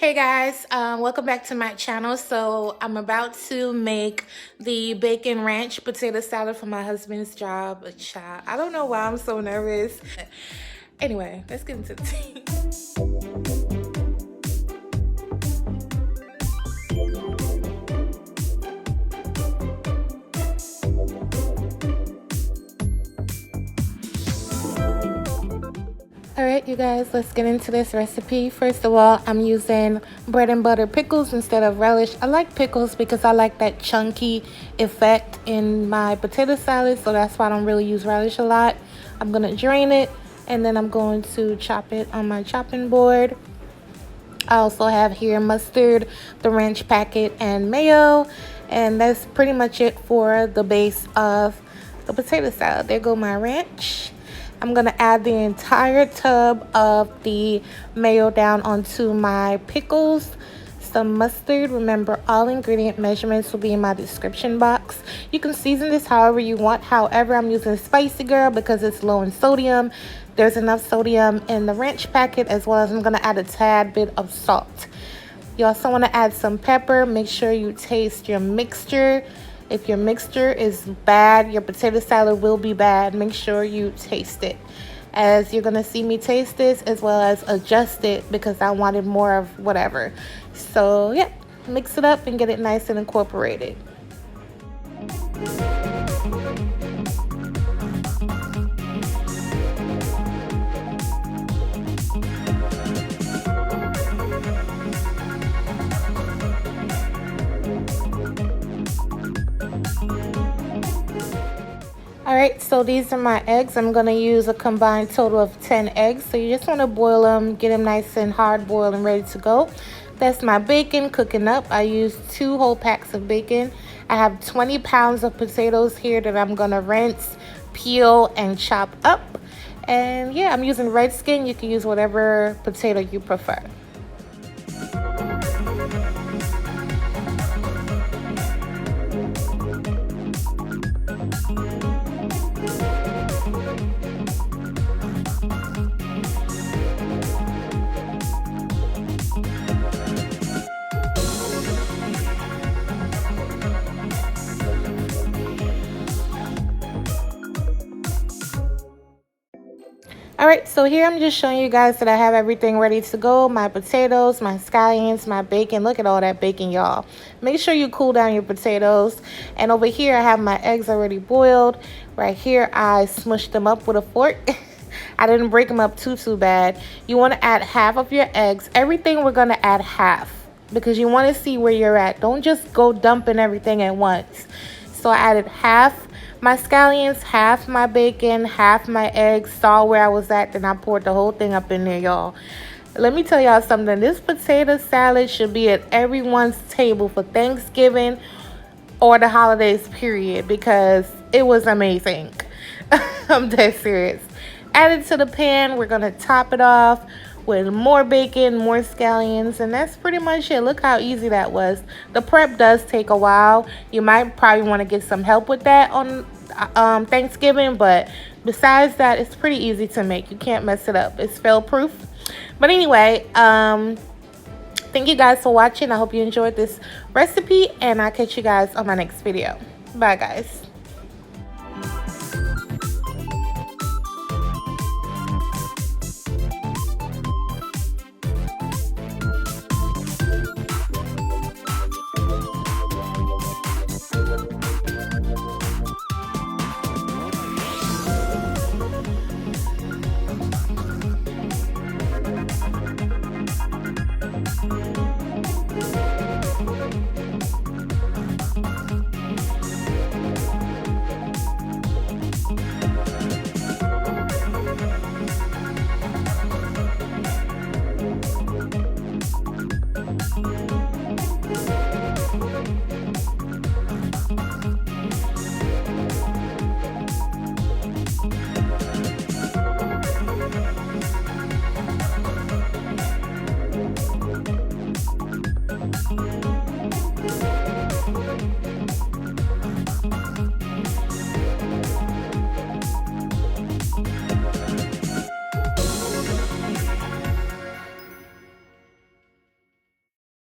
Hey guys, welcome back to my channel. So I'm about to make the bacon ranch potato salad for my husband's job. Child, I don't know why I'm so nervous. Anyway, let's get into the tea. Alright you guys, let's get into this recipe. First of all, I'm using bread and butter pickles instead of relish. I like pickles because I like that chunky effect in my potato salad, so that's why I don't really use relish a lot. I'm going to drain it and then I'm going to chop it on my chopping board. I also have here mustard, the ranch packet, and mayo, and that's pretty much it for the base of the potato salad. There go my ranch. I'm going to add the entire tub of the mayo down onto my pickles, some mustard. Remember, all ingredient measurements will be in my description box. You can season this however you want. However, I'm using Spicy Girl because it's low in sodium. There's enough sodium in the ranch packet, as well as I'm going to add a tad bit of salt. You also want to add some pepper. Make sure you taste your mixture. If your mixture is bad, your potato salad will be bad. Make sure you taste it. As you're going to see me taste this, as well as adjust it because I wanted more of whatever. So, yeah, mix it up and get it nice and incorporated. Alright, so these are my eggs. I'm going to use a combined total of 10 eggs. So you just want to boil them, get them nice and hard boiled and ready to go. That's my bacon cooking up. I used 2 whole packs of bacon. I have 20 pounds of potatoes here that I'm going to rinse, peel, and chop up. And yeah, I'm using red skin. You can use whatever potato you prefer. Alright, so here I'm just showing you guys that I have everything ready to go. My potatoes, my scallions, my bacon. Look at all that bacon, y'all. Make sure you cool down your potatoes. And over here I have my eggs already boiled. Right here I smushed them up with a fork. I didn't break them up too bad. You want to add half of your eggs. Everything we're going to add half because you want to see where you're at. Don't just go dumping everything at once. So I added half my scallions, half my bacon, half my eggs, saw where I was at, then I poured the whole thing up in there, y'all. Let me tell y'all something. This potato salad should be at everyone's table for Thanksgiving or the holidays, period, because it was amazing. I'm dead serious. Add it to the pan. We're going to top it off with more bacon, more scallions, and that's pretty much it. Look how easy that was. The prep does take a while. You might probably want to get some help with that on Thanksgiving, but besides that, it's pretty easy to make. You can't mess it up. It's fail proof. But anyway, thank you guys for watching. I hope you enjoyed this recipe, and I'll catch you guys on my next video. Bye guys.